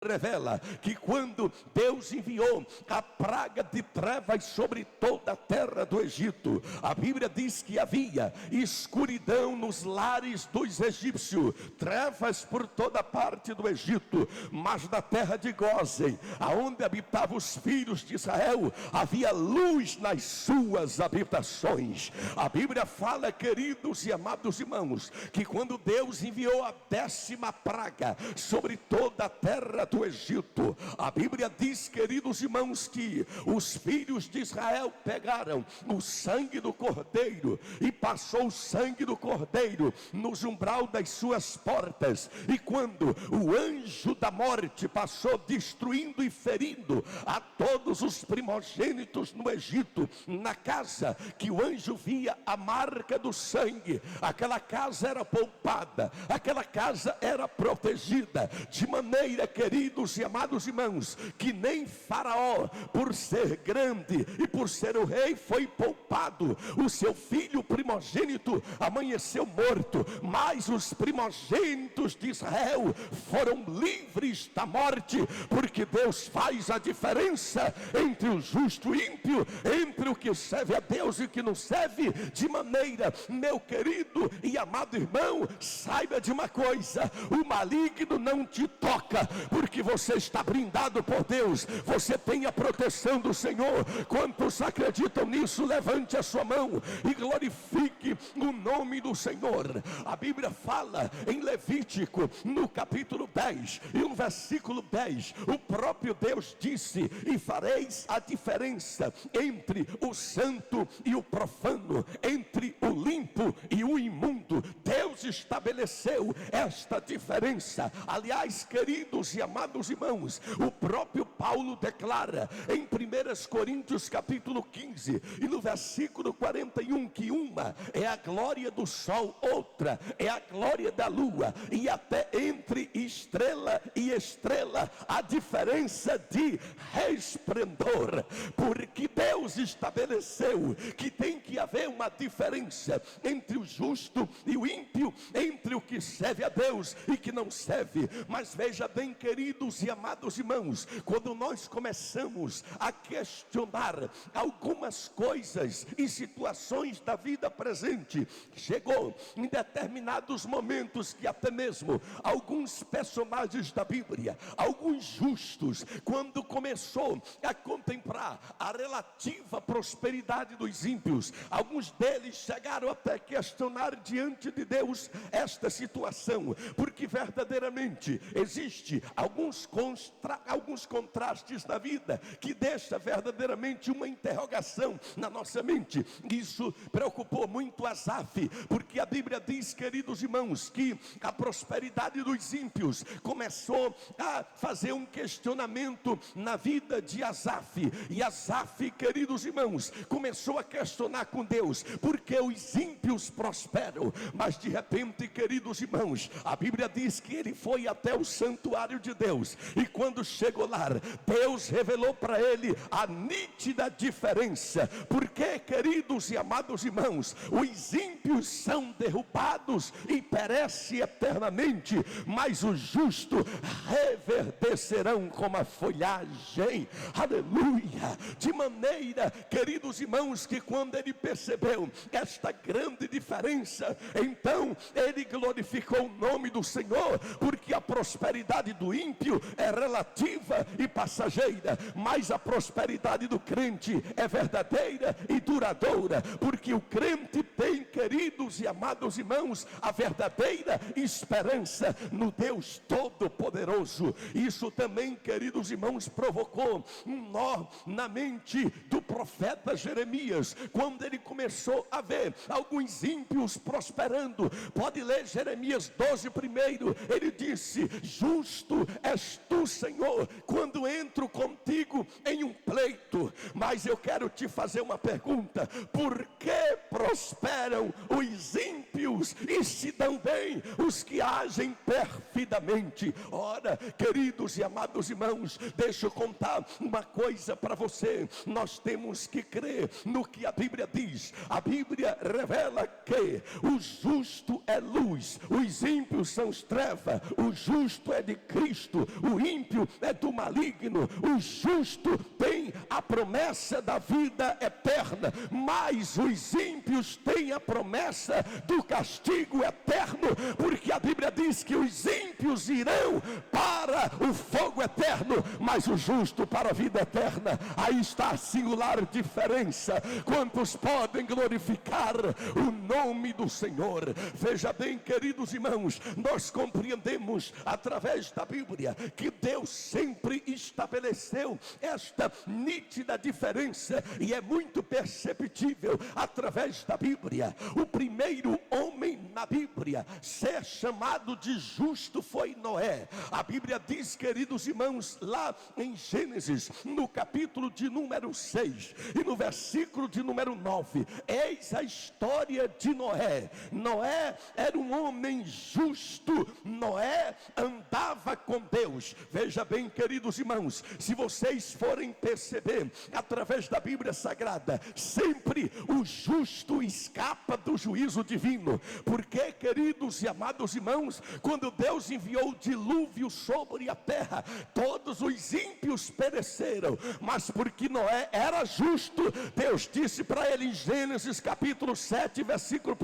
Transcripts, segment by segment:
revela que quando Deus enviou a praga de trevas sobre toda a terra do Egito, a Bíblia diz que havia escuridão nos lares dos egípcios, trevas por toda parte do Egito, mas na terra de Gósen, aonde habitavam os filhos de Israel, havia luz nas suas habitações. A Bíblia fala, queridos e amados irmãos, que quando Deus enviou a 10ª praga sobre toda a terra do Egito, a Bíblia diz, queridos irmãos, que os filhos de Israel pegaram o sangue do cordeiro e passou o sangue do cordeiro nos umbral das suas portas, e quando o anjo da morte passou destruindo e ferindo a todos os primogênitos no Egito, na casa que o anjo via a marca do sangue, aquela casa era poupada, aquela casa era protegida, de maneira, queridos e amados irmãos, que nem Faraó, por ser grande e por ser o rei, foi poupado. O seu filho primogênito amanheceu morto, mas os primogênitos de Israel foram livres da morte, porque Deus faz a diferença entre o justo e o ímpio, entre o que serve a Deus e o que não serve, de maneira, meu querido e amado irmão, saiba de uma coisa: o maligno não te toca, porque você está brindado por Deus, você tem a proteção do Senhor. Quantos acreditam nisso? Levante a sua mão e glorifique o nome do Senhor. A Bíblia fala em Levítico, no capítulo 10 e no versículo 10, o próprio Deus disse: e fareis a diferença entre o santo e o profano, entre o limpo e o imundo. Deus estabeleceu esta diferença. Aliás, queridos e amados irmãos, o próprio Paulo declara em 1 Coríntios capítulo 15 e no versículo 41, que uma é a glória do sol, outra é a glória da lua, e até entre estrela e estrela há diferença de resplendor, porque Deus estabeleceu que tem que haver uma diferença entre o justo e o ímpio, entre o que serve a Deus e que não serve. Mas veja bem, queridos e amados irmãos, quando nós começamos a questionar algumas coisas e situações da vida presente, chegou em determinados momentos que até mesmo alguns personagens da Bíblia, alguns justos, quando começou a contemplar a relativa prosperidade dos ímpios, alguns deles chegaram até questionar diante de Deus esta situação, porque verdadeiramente existe alguns contrastes na vida que deixa verdadeiramente uma interrogação na nossa mente. Isso preocupou muito Asaf, porque a Bíblia diz, queridos irmãos, que a prosperidade dos ímpios começou a fazer um questionamento na vida de Asaf, e Asaf, queridos irmãos, começou a questionar com Deus, porque os ímpios prosperam. Mas de repente, queridos irmãos, a Bíblia diz que ele foi até o santuário de Deus, e quando chegou lá, Deus revelou para ele a nítida diferença. Porque, queridos e amados irmãos, os ímpios são derrubados e perecem eternamente, mas os justos reverdecerão como a folhagem. Aleluia! De maneira, queridos irmãos, que quando ele percebeu esta grande diferença, então ele glorificou o nome do Senhor, porque a prosperidade do ímpio é relativa e passageira, mas a prosperidade do crente é verdadeira e duradoura, porque o crente tem, queridos e amados irmãos, a verdadeira esperança no Deus Todo-Poderoso. Isso também, queridos irmãos, provocou um nó na mente do profeta Jeremias, quando ele começou a ver alguns ímpios prosperando. Pode ler Jeremias 12 primeiro, ele disse: justo és tu, Senhor, quando entro contigo em um pleito. Mas eu quero te fazer uma pergunta: por que prosperam os ímpios e se dão bem os que agem perfidamente? Ora, queridos e amados irmãos, deixa eu contar uma coisa para você. Nós temos que crer no que a Bíblia diz. A Bíblia revela que o justo é luz, os ímpios são as trevas. O justo é de Cristo, o ímpio é do maligno. O justo tem a promessa da vida eterna, mas os ímpios têm a promessa do castigo eterno, porque a Bíblia diz que os ímpios irão para o fogo eterno, mas o justo para a vida eterna. Aí está a singular diferença. Quantos podem glorificar o nome do Senhor? Veja bem, queridos irmãos, nós compreendemos através da Bíblia que Deus sempre estabeleceu esta nítida diferença, e é muito perceptível através da Bíblia. O primeiro homem na Bíblia ser chamado de justo foi Noé. A Bíblia diz, queridos irmãos, lá em Gênesis, no capítulo de número 6 e no versículo de número 9, eis a história de Noé. Noé era um homem justo, Noé andava com Deus. Veja bem, queridos irmãos, se vocês forem perceber através da Bíblia Sagrada, sempre o justo escapa do juízo divino. Porque, queridos e amados irmãos, quando Deus enviou o dilúvio sobre a terra, todos os ímpios pereceram, mas porque Noé era justo, Deus disse para ele em Gênesis capítulo 7, versículo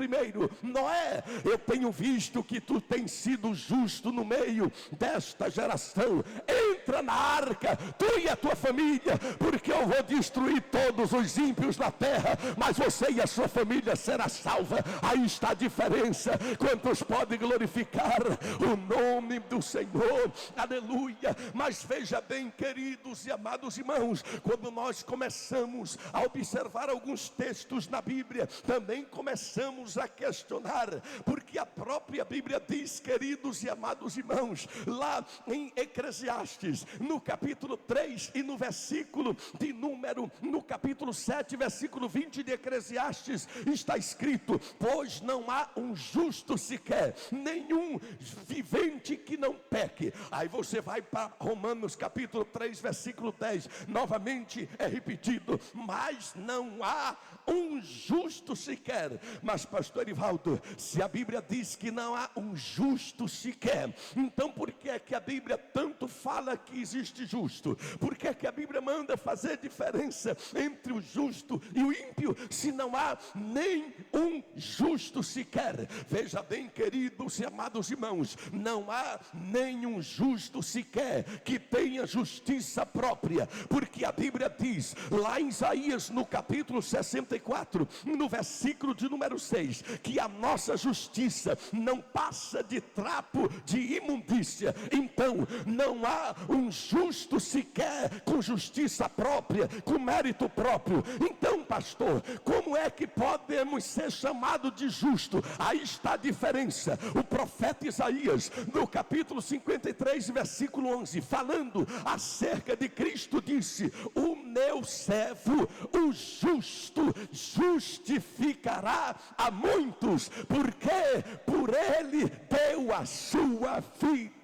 1: Noé, eu tenho visto que tu tens sido justo no meio desta geração. Entra na arca, tu e a tua família, porque eu vou destruir todos os ímpios na terra, mas você e a sua família será salva. Aí está a diferença. Quantos podem glorificar o nome do Senhor? Aleluia. Mas veja bem, queridos e amados irmãos, quando nós começamos a observar alguns textos na Bíblia, também começamos a questionar, porque a própria Bíblia diz, queridos e amados irmãos, lá em Eclesiastes, no capítulo 3 e no versículo de número, no capítulo 7, versículo 20 de Eclesiastes, está escrito: pois não há um justo sequer, nenhum vivente que não peque. Aí você vai para Romanos capítulo 3, versículo 10, novamente é repetido: mas não há um justo sequer. Mas pastor Erivaldo, se a Bíblia diz que não há um justo sequer, então por que é que a Bíblia tanto fala que existe justo? Por que é que a Bíblia manda fazer diferença entre o justo e o ímpio, se não há nem um justo sequer? Veja bem, queridos e amados irmãos, não há nenhum justo sequer que tenha justiça própria, porque a Bíblia diz lá em Isaías no capítulo 64, no versículo de número 6, que a nossa justiça não passa de trapo de imundícia. Então não há um justo sequer com justiça própria, com mérito próprio. Então, pastor, como é que podemos ser chamados de justo? Aí está a diferença. O profeta Isaías, no capítulo 53, versículo 11, falando acerca de Cristo, disse: o meu servo, o justo, justificará a muitos, porque por ele deu a sua vida.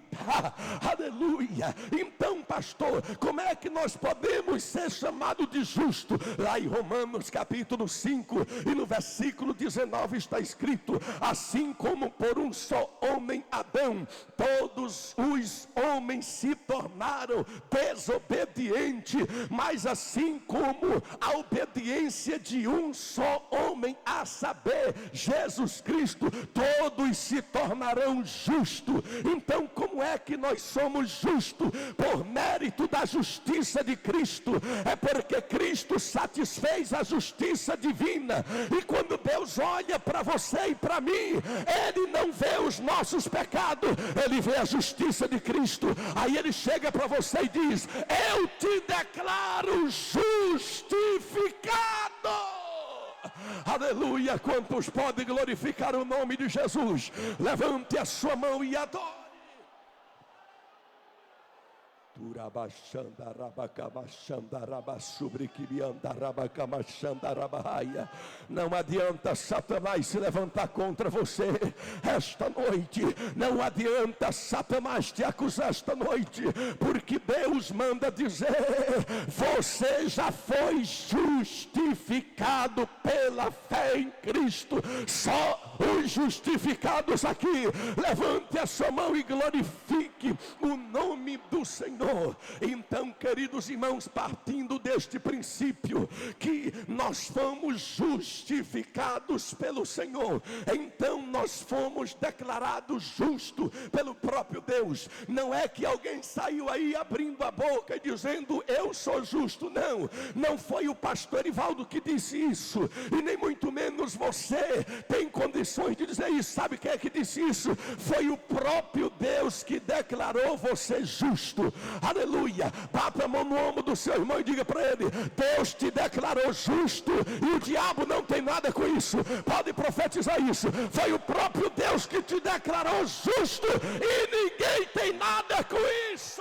Aleluia. Então, pastor, como é que nós podemos ser chamados de justo? Lá em Romanos capítulo 5 e no versículo 19 está escrito: assim como por um só homem, Adão, todos os homens se tornaram desobedientes, mas assim como a obediência de um só homem, a saber, Jesus Cristo, todos se tornarão justos. Então, como é que nós somos justos? Por mérito da justiça de Cristo. É porque Cristo satisfez a justiça divina. E quando Deus olha para você e para mim, Ele não vê os nossos pecados, Ele vê a justiça de Cristo. Aí Ele chega para você e diz: eu te declaro justificado. Aleluia. Quantos podem glorificar o nome de Jesus? Levante a sua mão e adore. Não adianta Satanás se levantar contra você esta noite. Não adianta Satanás te acusar esta noite, porque Deus Deus manda dizer: você já foi justificado pela fé em Cristo. Só os justificados aqui, levante a sua mão e glorifique o nome do Senhor. Então, queridos irmãos, partindo deste princípio que nós fomos justificados pelo Senhor, então nós fomos declarados justos pelo próprio Deus. Não é que alguém saiu aí abrindo a boca e dizendo: eu sou justo. Não foi o pastor Erivaldo que disse isso, e nem muito menos você tem condições de dizer isso. Sabe quem é que disse isso? Foi o próprio Deus que declarou você justo. Aleluia. Bata a mão no ombro do seu irmão e diga para ele: Deus te declarou justo, e o diabo não tem nada com isso. Pode profetizar isso. Foi o próprio Deus que te declarou justo, e ninguém tem nada com isso.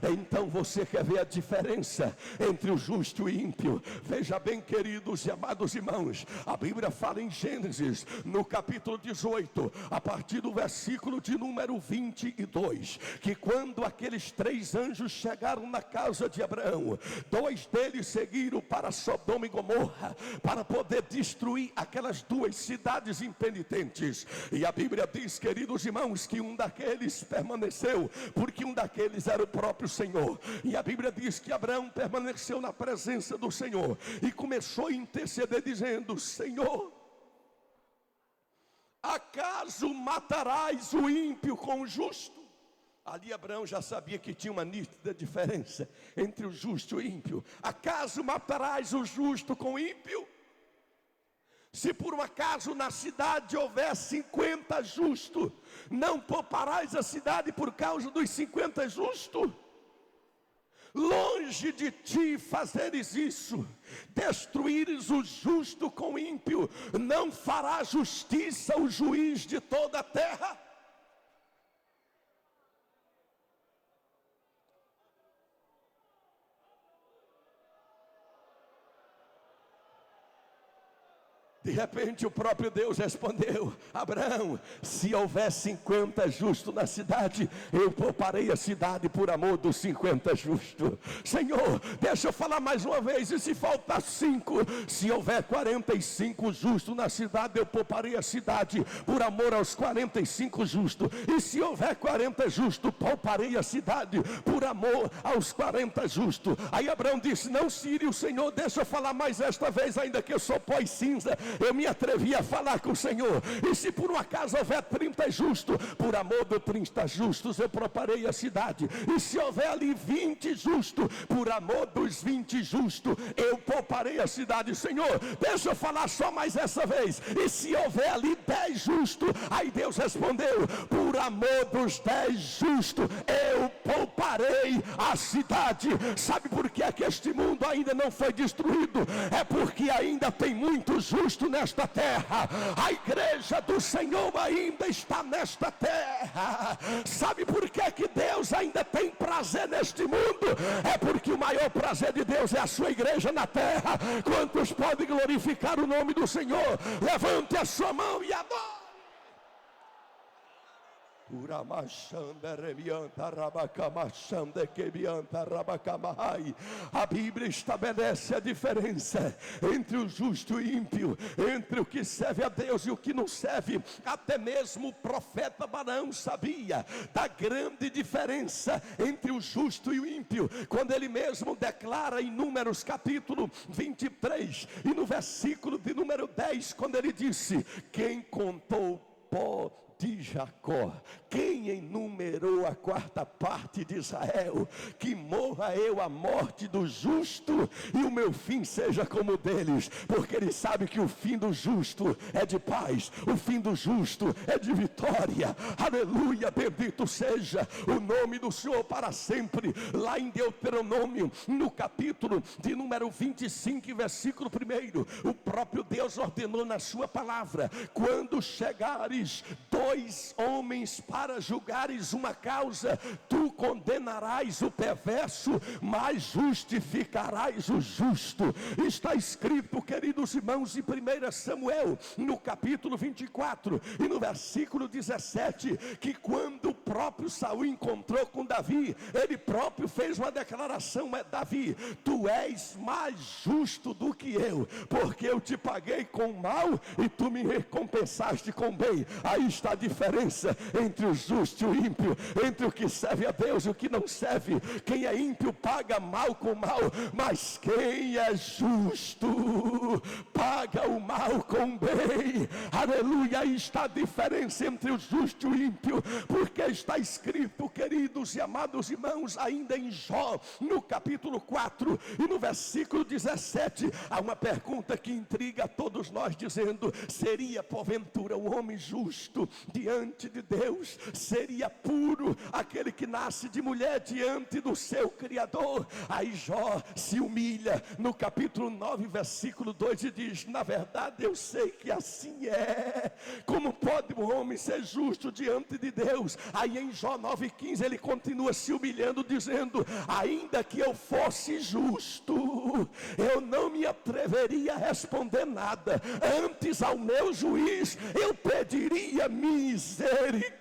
Então você quer ver a diferença entre o justo e o ímpio? Veja bem, queridos e amados irmãos, a Bíblia fala em Gênesis, no capítulo 18, a partir do versículo de número 22, que quando aqueles 3 anjos chegaram na casa de Abraão, 2 deles seguiram para Sodoma e Gomorra, para poder destruir aquelas 2 cidades impenitentes. E a Bíblia diz, queridos irmãos, que um daqueles permaneceu, porque um daqueles era o próprio Senhor. E a Bíblia diz que Abraão permaneceu na presença do Senhor e começou a interceder dizendo: Senhor, acaso matarás o ímpio com o justo? Ali Abraão já sabia que tinha uma nítida diferença entre o justo e o ímpio. Acaso matarás o justo com o ímpio? Se por um acaso na cidade houver 50 justos, não pouparás a cidade por causa dos 50 justos? Longe de ti fazeres isso, destruíres o justo com o ímpio, não fará justiça o juiz de toda a terra? De repente o próprio Deus respondeu: Abraão, se houver 50 justos na cidade, eu pouparei a cidade por amor dos 50 justos. Senhor, deixa eu falar mais uma vez: e se faltar 5? Se houver 45 justos na cidade, eu pouparei a cidade por amor aos 45 justos. E se houver 40 justos, pouparei a cidade por amor aos 40 justos. Aí Abraão disse: não, Sírio, Senhor, deixa eu falar mais esta vez, ainda que eu sou pó e cinza, eu me atrevi a falar com o Senhor. E se por um acaso houver 30 justos, por amor dos 30 justos eu pouparei a cidade. E se houver ali 20 justos, por amor dos 20 justos eu pouparei a cidade. Senhor, deixa eu falar só mais essa vez. E se houver ali 10 justos? Aí Deus respondeu: por amor dos 10 justos eu pouparei a cidade. Sabe por que é que este mundo ainda não foi destruído? É porque ainda tem muitos justos nesta terra. A igreja do Senhor ainda está nesta terra. Sabe por que é que Deus ainda tem prazer neste mundo? É porque o maior prazer de Deus é a sua igreja na terra. Quantos podem glorificar o nome do Senhor? Levante a sua mão e adore. A Bíblia estabelece a diferença entre o justo e o ímpio, entre o que serve a Deus e o que não serve. Até mesmo o profeta Balaão sabia da grande diferença entre o justo e o ímpio, quando ele mesmo declara em Números capítulo 23 e no versículo de número 10, quando ele disse: quem contou pó de Jacó, quem enumerou a 4ª parte de Israel? Que morra eu a morte do justo e o meu fim seja como o deles, porque ele sabe que o fim do justo é de paz, o fim do justo é de vitória. Aleluia, bendito seja o nome do Senhor para sempre. Lá em Deuteronômio, no capítulo de número 25, versículo 1, o próprio Deus ordenou na sua palavra: quando chegares 2 dois homens para julgares uma causa, tu condenarás o perverso, mas justificarás o justo. Está escrito, queridos irmãos, em 1 Samuel, no capítulo 24 e no versículo 17, que quando o próprio Saul encontrou com Davi, ele próprio fez uma declaração: Davi, tu és mais justo do que eu, porque eu te paguei com mal e tu me recompensaste com bem. Aí está a diferença entre o justo e o ímpio, entre o que serve a Deus e o que não serve. Quem é ímpio paga mal com mal, mas quem é justo paga o mal com bem. Aleluia. Aí está a diferença entre o justo e o ímpio, porque está escrito, queridos e amados irmãos, ainda em Jó, no capítulo 4 e no versículo 17, há uma pergunta que intriga a todos nós, dizendo: seria porventura um homem justo diante de Deus? Seria puro aquele que nasce de mulher diante do seu Criador? Aí Jó se humilha no capítulo 9, versículo 2 e diz: na verdade eu sei que assim é. Como pode um homem ser justo diante de Deus? Aí em Jó 9,15 ele continua se humilhando, dizendo: ainda que eu fosse justo, eu não me atreveria a responder nada. Antes ao meu juiz eu pediria misericórdia.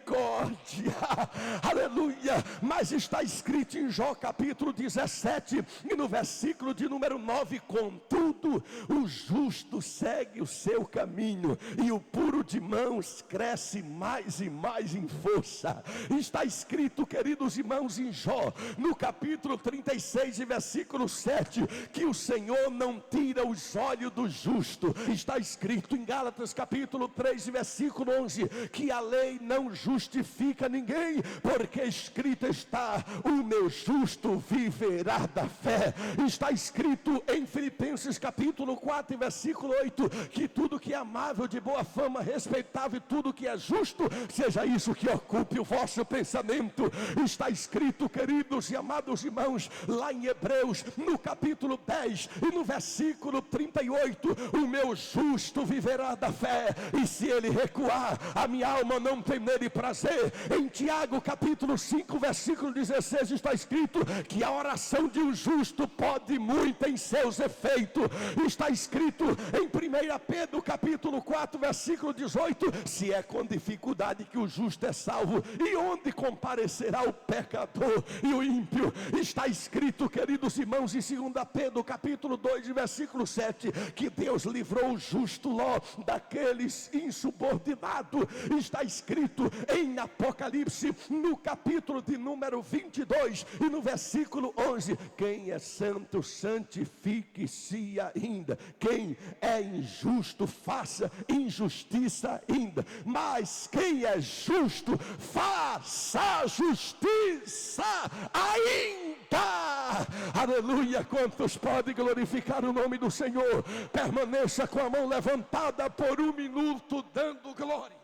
Aleluia. Mas está escrito em Jó capítulo 17 e no versículo de número 9: contudo o justo segue o seu caminho, e o puro de mãos cresce mais e mais em força. Está escrito, queridos irmãos, em Jó no capítulo 36 e versículo 7, que o Senhor não tira os olhos do justo. Está escrito em Gálatas capítulo 3 e versículo 11, que a lei não justifica ninguém, porque escrito está: o meu justo viverá da fé. Está escrito em Filipenses capítulo 4 e versículo 8, que tudo que é amável, de boa fama, respeitável, e tudo que é justo, seja isso que ocupe o vosso pensamento. Está escrito, queridos e amados irmãos, lá em Hebreus, no capítulo 10 e no versículo 38, o meu justo viverá da fé, e se ele recuar, a minha alma não tem nele prazer. Em Tiago capítulo 5, versículo 16, está escrito que a oração de um justo pode muito em seus efeitos. Está escrito em 1 Pedro capítulo 4, versículo 18, se é com dificuldade que o justo é salvo, e onde comparecerá o pecador e o ímpio? Está escrito, queridos irmãos, em 2 Pedro capítulo 2, versículo 7, que Deus livrou o justo Ló daqueles insubordinados. Está escrito em Apocalipse, no capítulo de número 22 e no versículo 11, quem é santo, santifique-se ainda. Quem é injusto, faça injustiça ainda. Mas quem é justo, faça justiça ainda. Aleluia. Quantos podem glorificar o nome do Senhor? Permaneça com a mão levantada por um minuto, dando glória.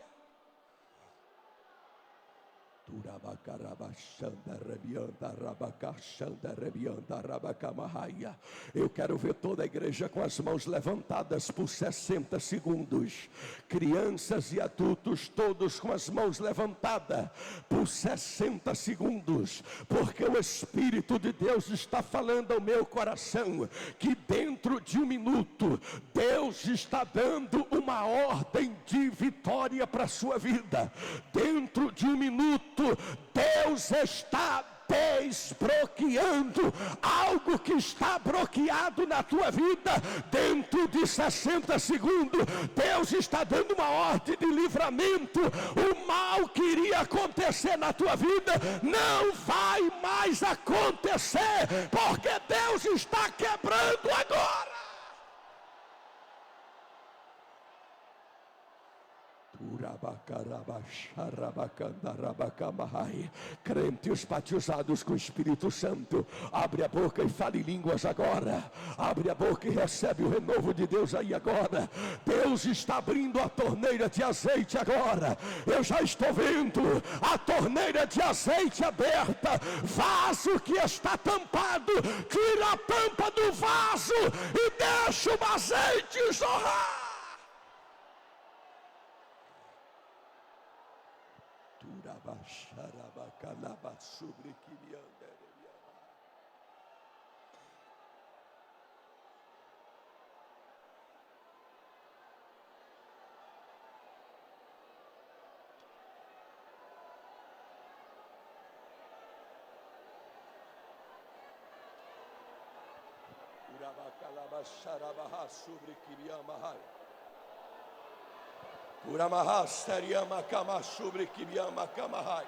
Eu quero ver toda a igreja com as mãos levantadas por 60 segundos. Crianças e adultos, todos com as mãos levantadas por 60 segundos. Porque o Espírito de Deus está falando ao meu coração que dentro de um minuto Deus está dando uma ordem de vitória para a sua vida. Dentro de um minuto Deus está desbloqueando algo que está bloqueado na tua vida. Dentro de 60 segundos Deus está dando uma ordem de livramento. O mal que iria acontecer na tua vida não vai mais acontecer, porque Deus está quebrando agora. Crentes batizados com o Espírito Santo, abre a boca e fale em línguas agora. Abre a boca e recebe o renovo de Deus aí agora. Deus está abrindo a torneira de azeite agora. Eu já estou vendo a torneira de azeite aberta. Vaso que está tampado, tira a tampa do vaso e deixa o azeite jorrar. Xarabacalaba sobre Kirianda. Urabacalaba Xarabaha sobre Kiriamahai. Uramahas Tariama Kama sobre Kiriama Kamahai.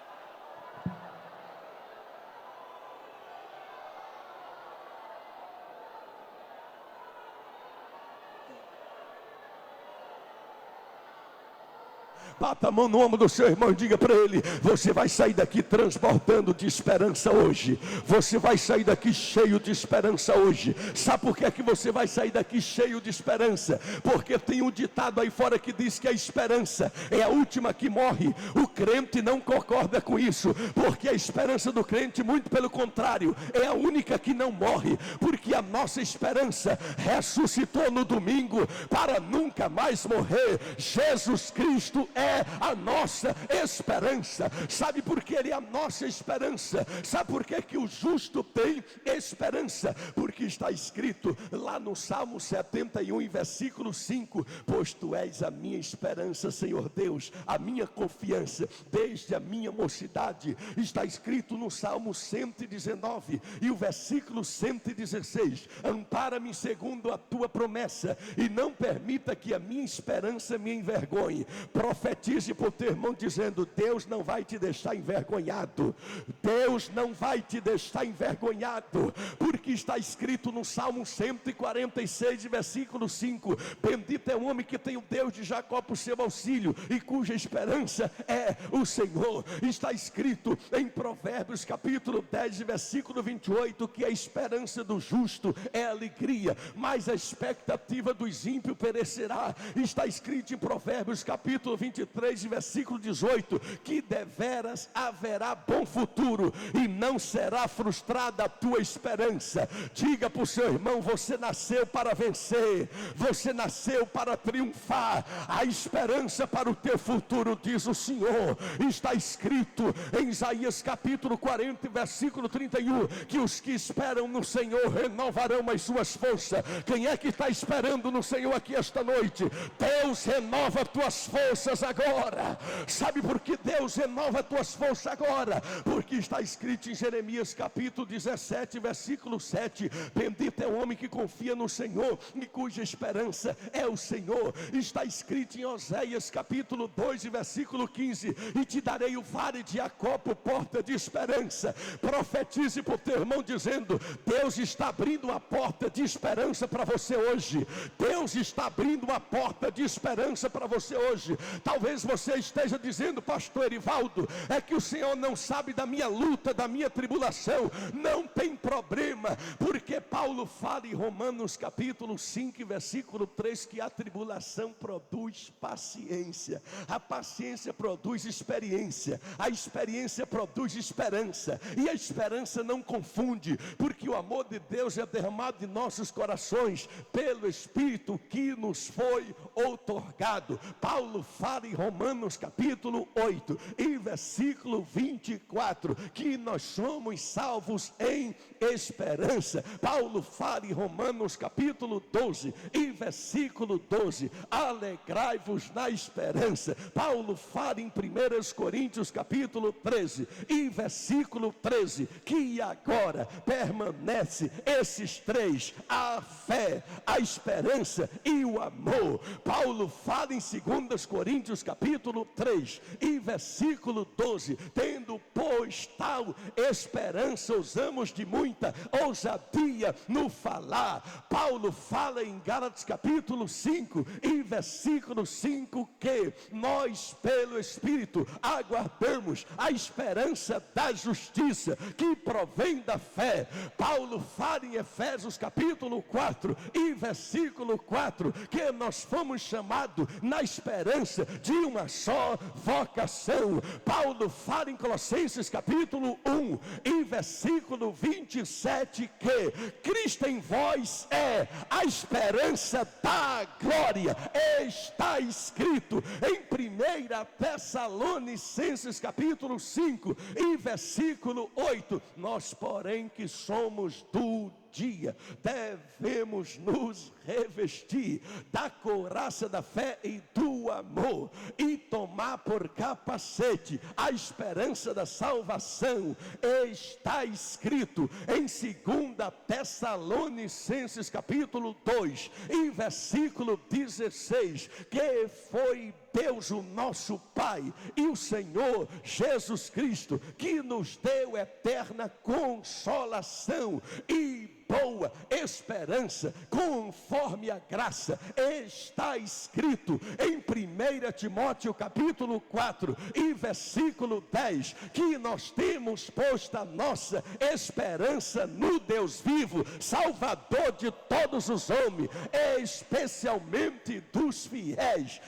Bata a mão no ombro do seu irmão e diga para ele: você vai sair daqui transbordando de esperança hoje. Você vai sair daqui cheio de esperança hoje. Sabe por que é que você vai sair daqui cheio de esperança? Porque tem um ditado aí fora que diz que a esperança é a última que morre. O crente não concorda com isso, porque a esperança do crente, muito pelo contrário, é a única que não morre, porque a nossa esperança ressuscitou no domingo para nunca mais morrer. Jesus Cristo é a nossa esperança. Sabe por que Ele é a nossa esperança? Sabe por que o justo tem esperança? Porque está escrito lá no Salmo 71, em versículo 5: pois Tu és a minha esperança, Senhor Deus, a minha confiança desde a minha mocidade. Está escrito no Salmo 119 e o versículo 116: ampara-me segundo a Tua promessa e não permita que a minha esperança me envergonhe. Profetize por teu irmão dizendo: Deus não vai te deixar envergonhado. Deus não vai te deixar envergonhado, porque está escrito no Salmo 146, versículo 5: bendito é o homem que tem o Deus de Jacó por seu auxílio e cuja esperança é o Senhor. Está escrito em Provérbios capítulo 10, versículo 28, que a esperança do justo é alegria, mas a expectativa dos ímpios perecerá. Está escrito em Provérbios capítulo 23, versículo 18, que deveras haverá bom futuro e não será frustrada a tua esperança. Diga para o seu irmão: você nasceu para vencer, você nasceu para triunfar. A esperança para o teu futuro, diz o Senhor. Está escrito em Isaías capítulo 40, versículo 31, que os que esperam no Senhor renovarão as suas forças. Quem é que está esperando no Senhor aqui esta noite? Deus renova tuas forças agora. Sabe por que Deus renova tuas forças agora? Porque está escrito em Jeremias capítulo 17, versículo 7: bendito é o homem que confia no Senhor e cuja esperança é o Senhor. Está escrito em Oséias capítulo 2, versículo 15: e te darei o vale de Jacó por porta de esperança. Profetize por teu irmão dizendo: Deus está abrindo uma porta de esperança para você hoje. Deus está abrindo uma porta de esperança para você hoje. Talvez você esteja dizendo: pastor Erivaldo, é que o Senhor não sabe da minha luta, da minha tribulação. Não tem problema, porque Paulo fala em Romanos capítulo 5, versículo 3, que a tribulação produz paciência, a paciência produz experiência, a experiência produz esperança, e a esperança não confunde, porque o amor de Deus é derramado em nossos corações pelo Espírito que nos foi outorgado. Paulo fala em Romanos capítulo 8 e versículo 24 que nós somos salvos em esperança. Paulo fala em Romanos capítulo 12 e versículo 12: alegrai-vos na esperança. Paulo fala em 1 Coríntios capítulo 13 e versículo 13 que agora permanece esses três: a fé, a esperança e o amor. Paulo fala em 2 Coríntios capítulo 3 e versículo 12: tendo pois tal esperança, usamos de muita ousadia no falar. Paulo fala em Gálatas capítulo 5 e versículo 5 que nós pelo Espírito aguardamos a esperança da justiça que provém da fé. Paulo fala em Efésios capítulo 4 e versículo 4 que nós fomos chamados na esperança de uma só vocação. Paulo fala em Colossenses Colossenses capítulo 1 e versículo 27, que Cristo em vós é a esperança da glória. Está escrito em 1 Tessalonicenses capítulo 5 e versículo 8: nós, porém, que somos do dia, devemos nos revestir da couraça da fé e do amor, e tomar por capacete a esperança da salvação. Está escrito em 2 Tessalonicenses capítulo 2 e versículo 16, que foi Deus, o nosso Pai, e o Senhor Jesus Cristo, que nos deu eterna consolação e boa esperança, conforme a graça. Está escrito em 1 Timóteo capítulo 4 e versículo 10, que nós temos posto a nossa esperança no Deus vivo, Salvador de todos os homens, especialmente dos fiéis.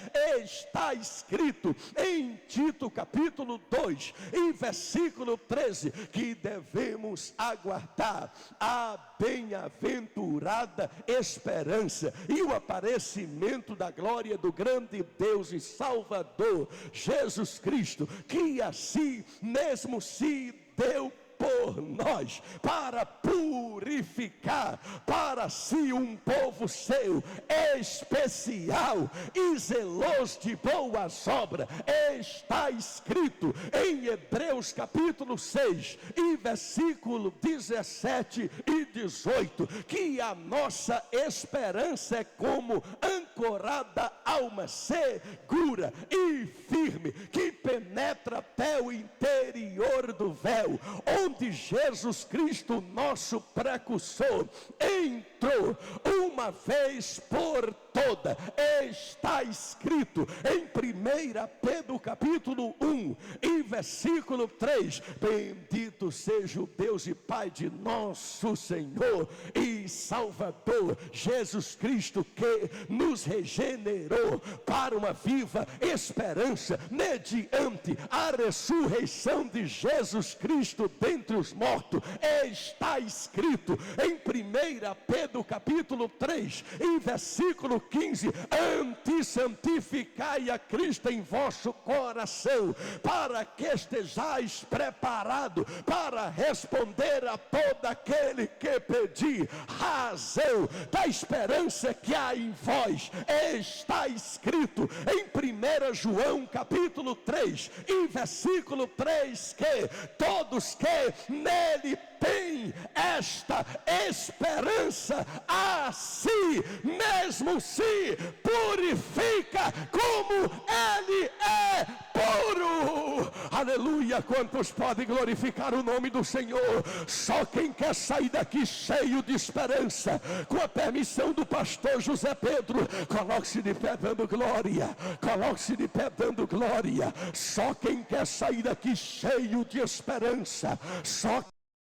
Está escrito em Tito capítulo 2 e versículo 13, que devemos aguardar a bem-aventurada esperança e o aparecimento da glória do grande Deus e Salvador Jesus Cristo, que assim mesmo se deu por nós, para purificar para si um povo seu, especial e zeloso de boas obras. Está escrito em Hebreus capítulo 6 e versículo 17 e 18, que a nossa esperança é como ancorada alma segura e firme, que penetra até o interior do véu, onde Jesus Cristo, nosso precursor, entrou uma vez por toda. Está escrito em 1 Pedro capítulo 1 e versículo 3: bendito seja o Deus e Pai de nosso Senhor e Salvador Jesus Cristo, que nos regenerou para uma viva esperança mediante a ressurreição de Jesus Cristo dentre os mortos. Está escrito em 1 Pedro capítulo 3 e versículo 15: antes santificai a Cristo em vosso coração, para que estejais preparado para responder a todo aquele que pedir razão da esperança que há em vós. Está escrito em 1 João capítulo 3 e versículo 3, que todos que nele tem esta esperança a si mesmo se purifica como ele é puro. Aleluia! Quantos podem glorificar o nome do Senhor? Só quem quer sair daqui cheio de esperança, com a permissão do pastor José Pedro, coloque-se de pé dando glória, coloque-se de pé dando glória. Só quem quer sair daqui cheio de esperança, só